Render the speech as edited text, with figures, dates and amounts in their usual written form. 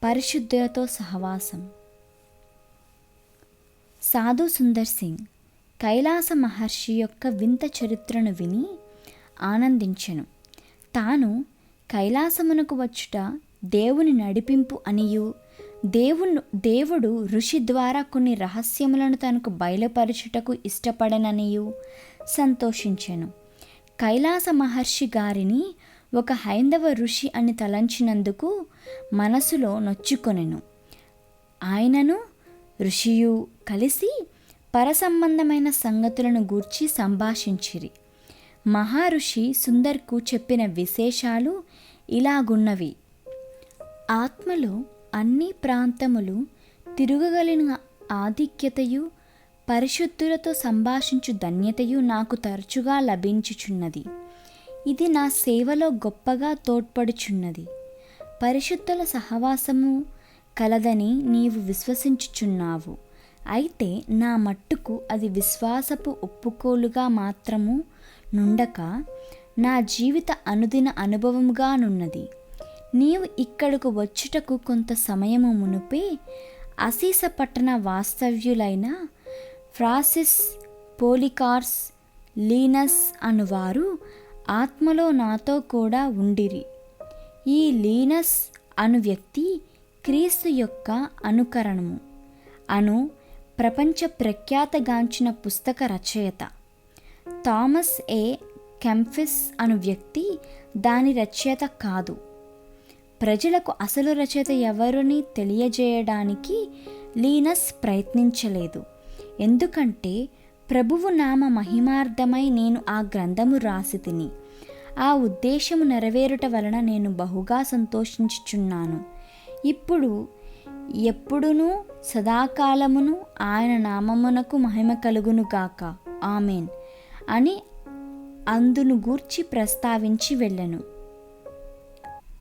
పరిశుద్ధులతో సహవాసం. సాధు సుందర్ సింగ్ కైలాస మహర్షి యొక్క వింత చరిత్రను విని ఆనందించెను. తాను కైలాసమునకు వచ్చుట దేవుని నడిపింపు అనియు, దేవుడు ఋషి ద్వారా కొన్ని రహస్యములను తనకు బయలుపరచుటకు ఇష్టపడననియు సంతోషించెను. కైలాస మహర్షి గారిని ఒక హైందవ ఋషి అని తలంచినందుకు మనసులో నొచ్చుకొనెను. ఆయనను ఋషియు కలిసి పరసంబంధమైన సంగతులను గూర్చి సంభాషించిరి. మహర్షి సుందర్కు చెప్పిన విశేషాలు ఇలాగున్నవి. ఆత్మలో అన్ని ప్రాంతములు తిరుగగలిగిన ఆధిక్యతయు, పరిశుద్ధులతో సంభాషించు ధన్యతయు నాకు తరచుగా లభించుచున్నది. ఇది నా సేవలో గొప్పగా తోడ్పడుచున్నది. పరిశుద్ధుల సహవాసము కలదని నీవు విశ్వసించుచున్నావు. అయితే నా మట్టుకు అది విశ్వాసపు ఒప్పుకోలుగా మాత్రము నుండక నా జీవిత అనుదిన అనుభవముగానున్నది. నీవు ఇక్కడకు వచ్చుటకు కొంత సమయము మునుపే అసీస పట్టణ వాస్తవ్యులైన ఫ్రాన్సిస్, పోలికార్స్, లీనస్ అనువారు ఆత్మలో నాతో కూడా ఉండిరి. ఈ లీనస్ అను వ్యక్తి క్రీస్తు యొక్క అనుకరణము అను ప్రపంచ ప్రఖ్యాతగాంచిన పుస్తక రచయిత. థామస్ ఏ కెంఫిస్ అను వ్యక్తి దాని రచయిత కాదు. ప్రజలకు అసలు రచయిత ఎవరిని తెలియజేయడానికి లీనస్ ప్రయత్నించలేదు. ఎందుకంటే ప్రభువు నామ మహిమార్థమై నేను ఆ గ్రంథము రాసి తిని, ఆ ఉద్దేశము నెరవేరుట వలన నేను బహుగా సంతోషించుచున్నాను. ఇప్పుడు ఎప్పుడునూ సదాకాలమును ఆయన నామమునకు మహిమ కలుగునుగాక, ఆమెన్ అని అందును గూర్చి ప్రస్తావించి వెళ్ళెను.